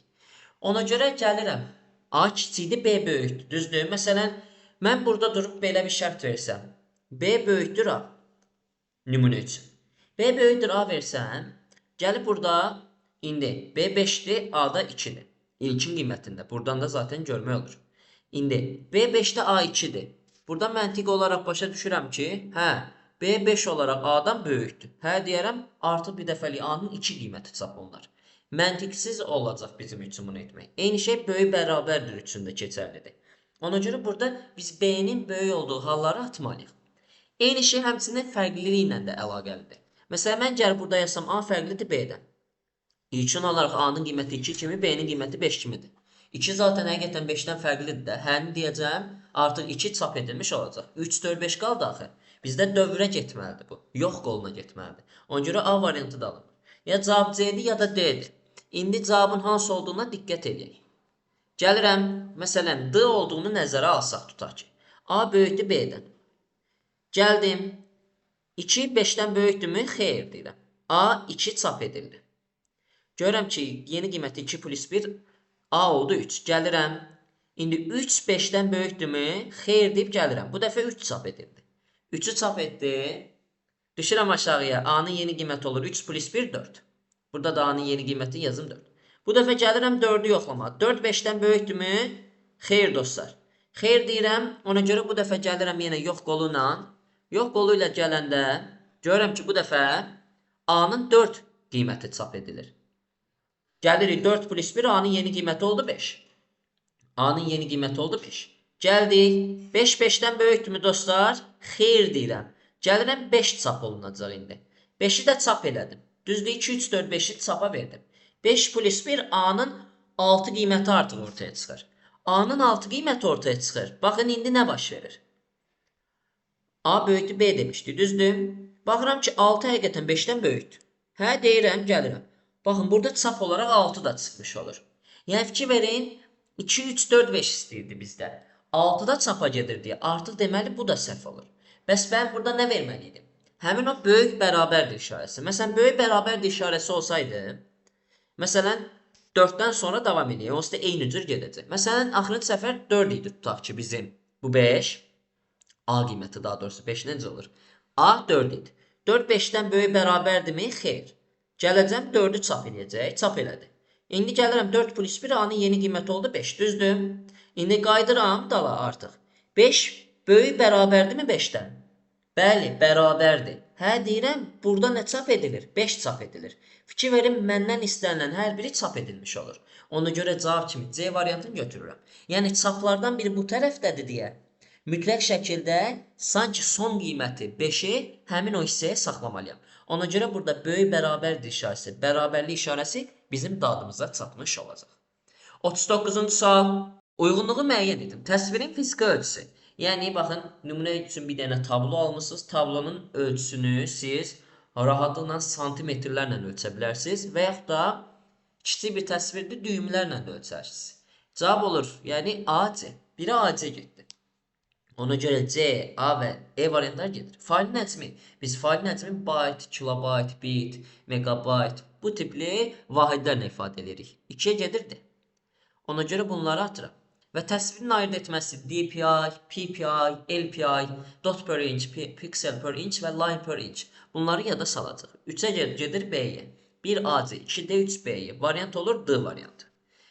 Ona görə gəlirəm. A kiçikdir, B böyükdür. Düzdür? Məsələn, mən burada durub belə bir şərt versəm. B böyükdür A. Nümunə üçün. B böyükdür A versəm, gəlib burada, indi B 5-dir, A da 2-dir. İlkin qiymətində. Buradan da zaten görmək olur. İndi B 5-də A 2-dir. Burada məntiq olaraq başa düşürəm ki, B 5 olaraq A-dan böyükdür. Deyərəm, artıq bir dəfəlik A-nın 2 qiyməti çap olunar. Məntiqsiz olacaq bizim üçün bunu etmək. Eyni şey böyük bərabərdir üçün də keçərlidir. Ona görə burada biz B-nin böyük olduğu halları atmalıyıq. Eyni şey həmçinin fərqliliyi ilə də əlaqəlidir. Məsələn, mən gəlib burada yazsam A fərqlidir B-dən. İlkin olaraq A-nın qiyməti 2 kimi, B-nin qiyməti 5 kimidir. 2 zaten həqiqətən 5-dən fərqlidir də. Həni deyəcəm, artıq 2 çap edilmiş olacaq. 3, 4, 5 qaldı axı. Bizdə dövrə getməlidir bu. Yox qoluna getməlidir. Ona görə A variantı da alınır. Ya cavab C-dir, ya da D-dir. İndi cavabın hansı olduğuna diqqət edək. Gəlirəm, məsələn, D olduğunu nəzərə alsaq tutaq ki. A böyükdür B-dən. Gəldim. 2 5-dən böyükdürmü? Xeyr deyirəm. A 2 çap edildi. Görürəm ki, yeni qiyməti 2 plus 1 A oldu 3. Gəlirəm. İndi 3 5-dən böyükdürmü? Xeyr deyib gəlirəm. Bu dəfə 3 çap edildi. 3-ü çap etdi. Düşürəm aşağıya. A-nın yeni qiyməti olur 3 plus 1 4. Burada da A-nın yeni qiyməti yazım 4. Bu dəfə gəlirəm 4-ü yoxlamağa. 4 5-dən böyükdürmü? Xeyr dostlar. Xeyr deyirəm. Ona görə bu dəfə gəlirəm yenə yox qolu ilə. Yox qolu ilə gələndə görürəm ki, bu dəfə A-nın 4 qiyməti çap edilir. Gəlirik 4 plus 1 A-nın yeni qiyməti oldu 5. A-nın yeni qiyməti oldu 5. Gəldik. 5 5-dən böyükdürmü dostlar? Xeyr deyirəm. Gəlirəm 5 çap olunacaq indi. 5-i də çap elədim. Düzdür 2, 3, 4, 5-i çapa verdim. 5 plus 1 A-nın 6 qiyməti artıq ortaya çıxır. A-nın 6 qiyməti ortaya çıxır. Baxın indi nə baş verir? A böyükdür B demişdik, düzdür? Baxıram ki 6 həqiqətən 5-dən böyükdür. Hə deyirəm, gəlirəm. Baxın burada çap olaraq 6 da çıxmış olur. Yəni fikir verin 2, 3, 4, 5 istəyirdi bizdə. 6 da çapa gedir deyə artıq deməli bu da səhv olur. Bəs mən burada nə verməliydim? Həmin o böyük bərabərdir işarəsi. Məsələn, böyük bərabərdir işarəsi olsaydı, məsələn 4-dən sonra davam edək. Onsuz da eyni cür gedəcək. Məsələn, axırıncı səfər 4 idi tutaq ki bizim. Bu 5. A qiyməti daha doğrusu 5 necə olur? A 4 idi. 4 5-dən böyük bərabərdirmi? Xeyr. Gələcəm 4-ü çap edəcək. Çap elədi. İndi gəlirəm 4 plus 1 A-nın yeni qiyməti oldu 5. Düzdür? İndi qayıdıram dala artıq. 5 böyük bərabərdirmi 5-dən? Bəli, bərabərdir. Hə deyirəm, burada nə çap edilir? 5 çap edilir. Fikir verin, məndən istənilən hər biri çap edilmiş olur. Ona görə cavab kimi C variantını götürürəm. Yəni çaplardan biri bu tərəfdədir deyə mütləq şəkildə sanki son qiyməti 5-i həmin o hissəyə saxlamalıyam. Ona görə burada böyük bərabərdir işarəsi, bərabərlik işarəsi bizim dadımıza çatmış olacaq. 39-cu sual. Uyğunluğu müəyyən edin. Təsvirin fiziki ölçüsü. Yəni, baxın, nümunə üçün bir dənə tablo almışsınız. Tablonun ölçüsünü siz rahatlıqla santimetrlərlə ölçə bilərsiniz və yaxud da kiçik bir təsvirdə düymlərlə də ölçərsiniz. Cavab olur, yəni AC. Biri AC getdi. Ona görə C, A və E variantlar gedir. Failin həcmi. Biz failin həcmi byte, kilobyte, bit, megabyte bu tipli vahidlərlə ifadə edirik. 2-yə gedirdi. Ona görə bunları atıram. Və təsvirin ayırt etməsi DPI, PPI, LPI, dot per inch, pixel per inch və line per inch. Bunları yada salacaq. 3-ə gedir B-yə. 1 AC, 2-də 3 B-yə. Variant olur D variantı.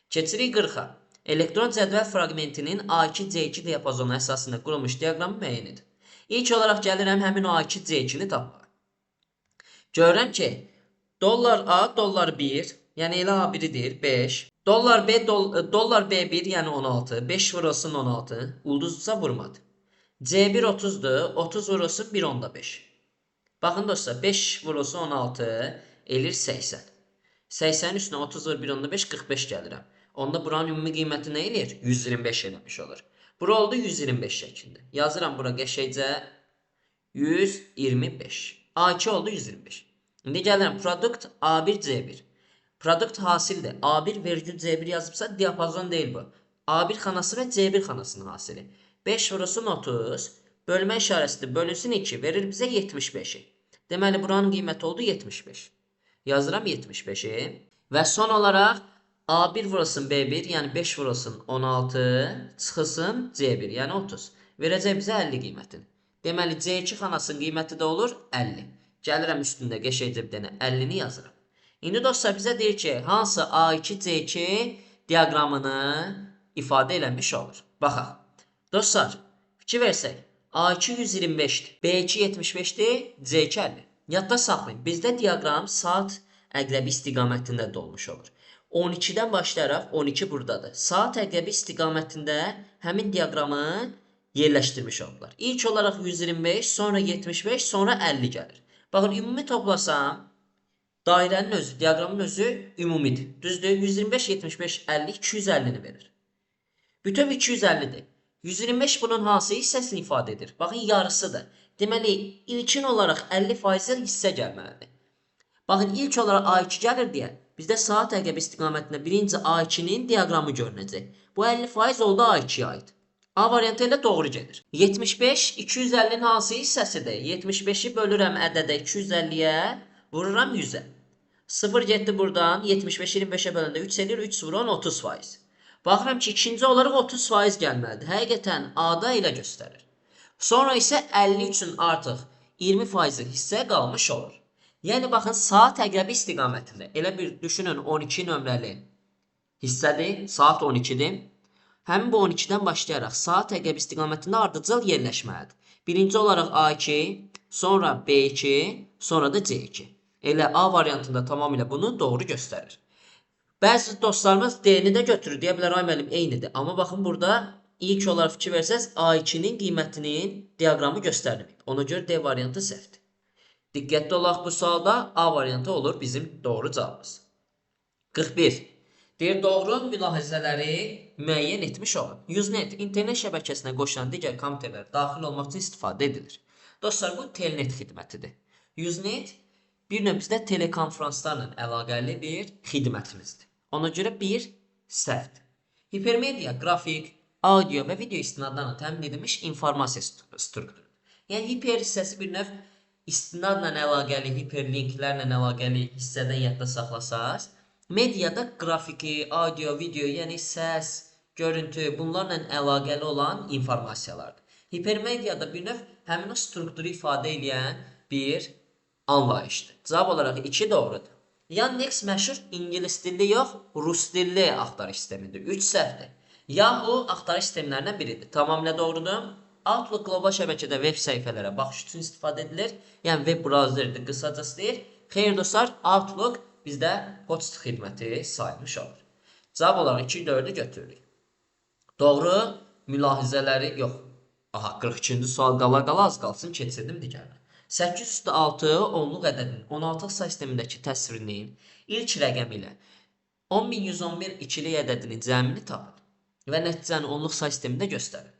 Keçirik 40-a. Elektron cədvəl fraqmentinin A2-C2 diapazonu əsasında qurulmuş diaqramı müəyyən edin. İlk olaraq gəlirəm həmin o A2-C2-ni tapmağa. Görürəm ki, dollar A, dollar 1, yəni elə A1-dir, 5. Dollar B, dollar B1, yəni 16. 5 vurulsun 16. Ulduzsa vurmadı. C1 30'dur. 30 vurulsun 1.5. Baxın dostlar, 5 vurulsun 16, elir 80. 80'in üstüne 30 vur 1.5, 45 gəlirəm. Onda buranın ümumi qiyməti nə eləyir? 125 eləmiş olur. Bura oldu 125 şəklində. Yazıram bura qəşəngcə 125. A2 oldu 125. İndi gəlirəm produkt A1 C1. Produkt hasildir. A1 vergül C1 yazıbsa diapazon deyil bu. A1 xanası və C1 xanasının hasili. 5 vurulsun 30. Bölmə işarəsidir. Bölünsün 2. Verir bizə 75'i. Deməli buranın qiyməti oldu 75. Yazıram 75'i. Və son olaraq A1 vurulsun B1, yəni 5 vurulsun 16, çıxılsın C1, yəni 30. Verəcək bizə 50 qiymətini. Deməli C2 xanasının qiyməti də olur 50. Gəlirəm üstündə qəşəngcə bir dənə 50-ni yazıram. İndi dostlar bizə deyir ki, hansı A2-C2 diaqramını ifadə eləmiş olur. Baxaq. Dostlar, fikir versək, A2 125'dir, B2 75'dir, C2 50. Yadda saxlayın, bizdə diaqram saat əqrəbi istiqamətində dolmuş olur. 12'dən başlayaraq 12 buradadır. Saat əqrəbi istiqamətində həmin diaqramı yerləşdirmiş oldular. İlk olaraq 125, sonra 75, sonra 50 gəlir. Baxın, ümumi toplasam, dairənin özü, diaqramın özü ümumidir. Düzdür? 125, 75, 50, 250-ni verir. Bütöv 250-dir. 125 bunun hansı hissəsini ifadə edir? Baxın, yarısıdır. Deməli, ilkin olaraq 50% hissə gəlməlidir. Baxın, ilk olaraq A2 gəlir deyə bizdə saat əqrəbi istiqamətində birinci A2-nin diaqramı görünəcək. Bu 50% oldu A2-yə aid. A variantı ilə doğru gedir. 75 250-nin hansı hissəsidir? 75-i bölürəm ədədə 250-yə, vururam 100-ə. 0 getdi buradan. 75 25-ə böləndə 3 edir. 3 0 10 30%. Baxıram ki, ikinci olaraq 30% gəlməlidir. Həqiqətən A-da elə göstərir. Sonra isə 50 üçün artıq 20% hissə qalmış olur. Yəni baxın, saat əqrəbi istiqamətində elə bir düşünün, 12 nömrəli hissədir, saat 12-dir. Həmin bu 12-dən başlayaraq saat əqrəbi istiqamətində ardıcıl yerləşməlidir. Birinci olaraq A2, sonra B2, sonra da C2. Elə A variantında tamamilə bunu doğru göstərir. Bəzi dostlarımız D-ni də götürür. Deyə bilər, ay müəllim, eynidir. Amma baxın, burada ilk olaraq fikir versəz, A2-nin qiymətinin diaqramı göstərilməyib. Ona görə D variantı səhvdir. Diqqətli olaq, bu sualda A variantı olur bizim doğru cavabımız. 41. Deyir, doğru mülahizələri müəyyən etmiş olun. Usenet internet şəbəkəsinə qoşulan digər kompüterlər daxil olmaq üçün istifadə edilir. Dostlar, bu telnet xidmətidir. Usenet bir növ bizdə telekonferanslarla əlaqəli bir xidmətimizdir. Ona görə bir səhvdir. Hipermedia, qrafik, audio və video istinadlarla təmin edilmiş informasiya strukturu. Yəni, hiper hissəsi bir növ istinadla əlaqəli, hiperlinklərlə əlaqəli hissədən yadda saxlasaz, mediada qrafiki, audio, video, yəni səs, görüntü, bunlarla əlaqəli olan informasiyalardır. Hipermediada bir növ həmin o strukturu ifadə edən bir anlayışdır. Cavab olaraq 2 doğrudur. Yandex məşhur ingilis dilli yox, rus dilli axtarış sistemidir. 3 səhvdir. Yahoo axtarış sistemlərindən biridir. Tamamilə doğrudur. Outlook qlobal şəbəkədə web səhifələrə baxış üçün istifadə edilir. Yəni web brauzeridir, qısacası deyir. Xeyr dostlar, Outlook bizdə poçt xidməti sayılmış olur. Cavab olaraq 2-4-ü götürürük. Doğru mülahizələri yox. Aha, 42-ci sual qala az qalsın, keçirdim digərinə. 8/6 onluq ədədin 16 say sistemindəki təsvirinin ilk rəqəmi ilə 10111 ikilik ədədinin cəmini tapın və nəticəni onluq say sistemində göstərin.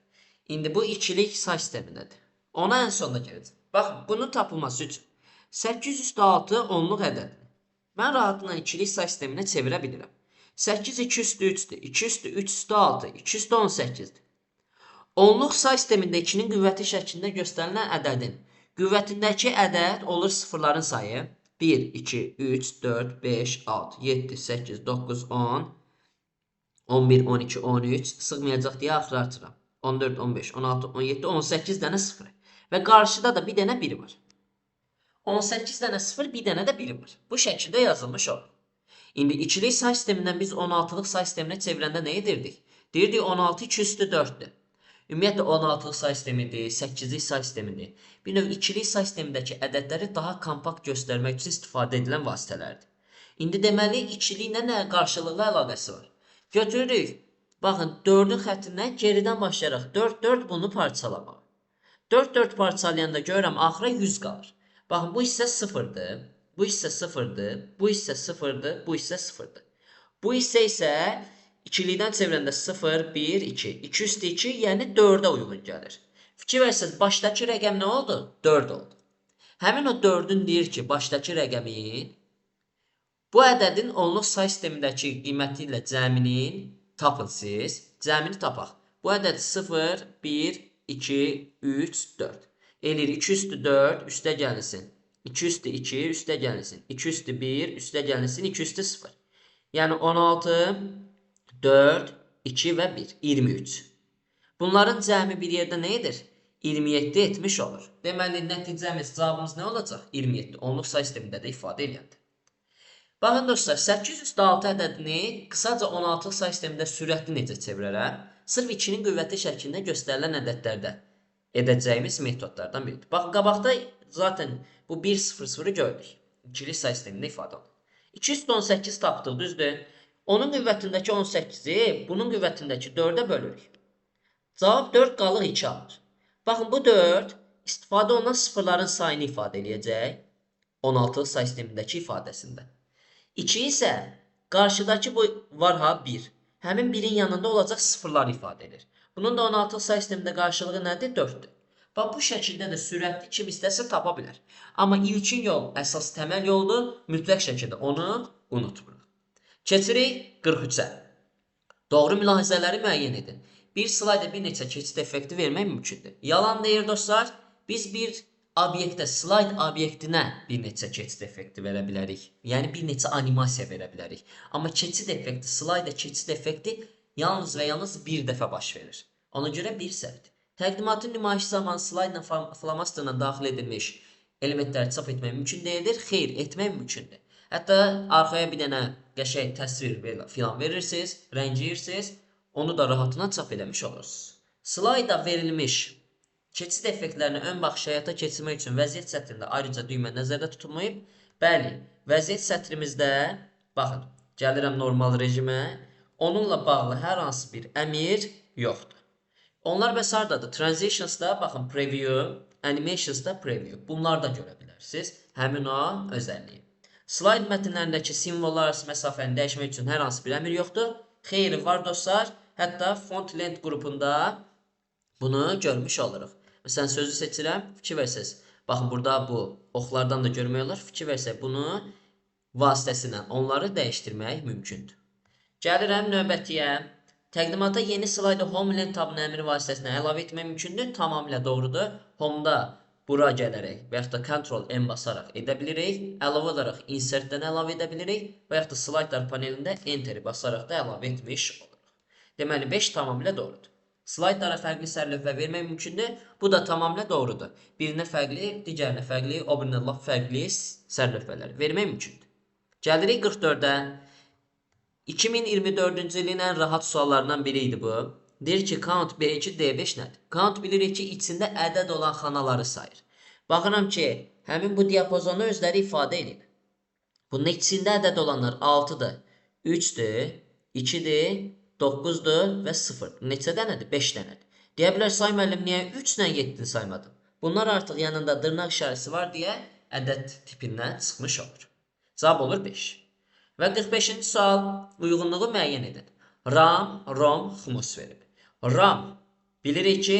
İndi bu ikilik say sistemindədir. Ona ən sonda gələcək. Baxın, bunun tapılması üçün 8/6 onluq ədədini mən rahatla ikilik say sisteminə çevirə bilirəm. 8 2 üstü 3-dür. 2 üstü 3 üstü 6, 2 üstü 18-dir. Onluq say sistemində 2-nin qüvvəti şəklində göstərilən ədədin qüvvətindəki ədəd olur sıfırların sayı. 1, 2, 3, 4, 5, 6, 7, 8, 9, 10, 11, 12, 13, sığmayacaq deyə axıra artıram. 14, 15, 16, 17, 18 dənə 0. Və qarşıda da bir dənə 1 var. 18 dənə 0, bir dənə də 1 var. Bu şəkildə yazılmış olur. İndi ikilik say sistemindən biz 16-lıq say sisteminə çevirəndə nə edirdik? Deyirdik 16 2 üstü 4-dür. Ümumiyyətlə 16-lıq say sistemidir, 8-lik say sistemidir. Bir növ ikilik say sistemindəki ədədləri daha kompakt göstərmək üçün istifadə edilən vasitələrdir. İndi deməli, ikiliklə nə qarşılıqlı əlaqəsi var? Götürürük. Baxın, 4-ün xəttindən geridən başlayaraq 4 bunu parçalamaq. 4 parçalayanda görürəm, axıra 100 qalır. Baxın, bu hissə 0-dır, bu hissə 0-dır, bu hissə 0-dır, bu hissə 0-dır. Bu hissə isə İkilikdən çevirəndə 0, 1, 2. 2 üstü 2, yəni 4-ə uyğun gəlir. Fikir versəz, başdakı rəqəm nə oldu? 4 oldu. Həmin o 4-ün deyir ki, başdakı rəqəmin bu ədədin onluq say sistemindəki qiyməti ilə cəminin tapın siz. Cəmini tapaq. Bu ədəd 0, 1, 2, 3, 4. Eləyir 2 üstü 4, üstə gəlsin. 2 üstü 2, üstə gəlsin. 2 üstü 1, üstə gəlsin. 2 üstü 0. Yəni 16, 4, 2 və 1, 23. Bunların cəmi bir yerdə nə edir? 27 etmiş olur. Deməli, nəticəmiz, cavabımız nə olacaq? 27. Onluq say sistemində də ifadə ediləndir. Baxın dostlar, 8/6 ədədini qısaca 16 say sistemində sürətli necə çevirərəm? Sırf 2-nin qüvvəti şəklində göstərilən ədədlərdə edəcəyimiz metodlardan biridir. Baxın, qabaqda zaten bu 1-0-0-ı gördük. İkilik say sistemində ifadə olunur. 218 tapdıq, düzdür? Onun qüvvətindəki 18-i bunun qüvvətindəki 4-ə bölürük. Cavab 4 qalıq 2 alır. Baxın bu 4 istifadə olunan sıfırların sayını ifadə eləyəcək. 16 say sistemindəki ifadəsində. 2 isə qarşıdakı bu var ha 1. Həmin 1-in yanında olacaq sıfırlar ifadə edir. Bunun da 16 say sistemində qarşılığı nədir? 4-dür. Bax bu şəkildə də sürətli kim istəsə tapa bilər. Amma ilkin yol əsas təməl yoldur. Mütləq şəkildə onu unutmuruq. Keçirik 43-ə. Doğru mülahizələri müəyyən edin. Bir slayda bir neçə keçid effekti vermək mümkündür. Yalan deyir dostlar. Biz bir obyektə, slayd obyektinə bir neçə keçid effekti verə bilərik. Yəni bir neçə animasiya verə bilərik. Amma keçid effekti, slayda keçid effekti yalnız və yalnız bir dəfə baş verir. Ona görə bir səhvdir. Təqdimatın nümayişi zamanı slaydla flamasterla daxil edilmiş elementləri çap etmək mümkün deyildir. Xeyr, etmək mümkündür. Hətta arxaya bir dənə qəşəng təsvir filan verirsiniz, rəngiyirsiniz, onu da rahatına çap eləmiş olursunuz. Slayda verilmiş keçid effektlərini ön baxış həyata keçirmək üçün vəziyyət sətrində ayrıca düymə nəzərdə tutulmayıb. Bəli, vəziyyət sətrimizdə, baxın, gəlirəm normal rejimə, onunla bağlı hər hansı bir əmir yoxdur. Onlar bəs hardadır? Transitionsda, baxın, preview, animationsda preview. Bunları da görə bilərsiniz. Həmin o özəlliyi. Slayd mətnlərindəki simvollar arası məsafəni dəyişmək üçün hər hansı bir əmir yoxdur. Xeyri var dostlar. Hətta font length qrupunda bunu görmüş oluruq. Məsələn, sözü seçirəm, fikir versəz. Baxın, burada bu oxlardan da görmək olar. Fikir versək, bunu vasitəsilə onları dəyişdirmək mümkündür. Gəlirəm növbətiyə. Təqdimata yeni slayda home length tabını əmri vasitəsilə əlavə etmək mümkündür. Tamamilə doğrudur. Home-da bura gələrək və yaxud da Ctrl-M basaraq edə bilirik. Əlavə olaraq insert-dən əlavə edə bilirik və yaxud da slaytlar panelində Enter-i basaraq da əlavə etmiş oluruq. Deməli, 5 tamamilə doğrudur. Slaytlara fərqli sərlövhə vermək mümkündür. Bu da tamamilə doğrudur. Birinə fərqli, digərinə fərqli, o birinə laf fərqli sərlövhələr vermək mümkündür. Gəlirik 44-ə. 2024-cü ilin ən rahat suallarından biri idi bu. Deyir ki, count B2, D5 nədir? Count bilirik ki, içində ədəd olan xanaları sayır. Baxıram ki, həmin bu diapazonu özləri ifadə edib. Bunun içində ədəd olanlar 6-dır, 3-dür, 2-dir, 9-dur və 0. Neçə dənədir? 5 dənədir. Deyə bilər, say müəllim, niyə 3 ilə 7-ni saymadın? Bunlar artıq yanında dırnaq işarəsi var deyə ədəd tipindən çıxmış olur. Cavab olur 5. Və 45-ci sual, uyğunluğu müəyyən edin. RAM, ROM, XMOS verib. RAM, bilirik ki,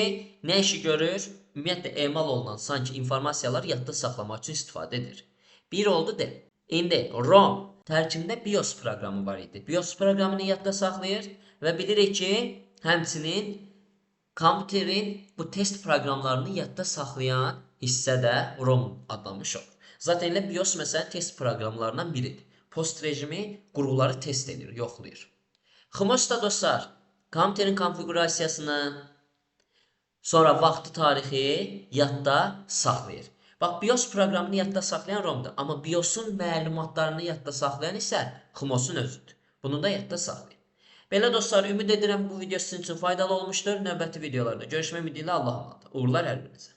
nə işi görür? Ümumiyyətlə, emal olunan sanki informasiyalar yadda saxlamaq üçün istifadə edir. Bir oldu de. İndi ROM tərkibində BIOS proqramı var idi. BIOS proqramını yadda saxlayır və bilirik ki, həmçinin kompüterin bu test proqramlarını yadda saxlayan hissədə ROM adlanmış olur. Zaten elə BIOS məsələn test proqramlarından biridir. Post rejimi qurğuları test edir, yoxlayır. XMOS da dostlar, kompüterin konfigurasiyasını, sonra vaxtı tarixi yadda saxlayır. Bax, BIOS proqramını yadda saxlayan ROM-dur. Amma BIOS-un məlumatlarını yadda saxlayan isə XMOS-un özüdür. Bunu da yadda saxlayın. Belə dostlar, ümid edirəm bu video sizin üçün faydalı olmuşdur. Növbəti videolarda görüşmək ümidilə Allah'a emanet. Uğurlar hər birinizə.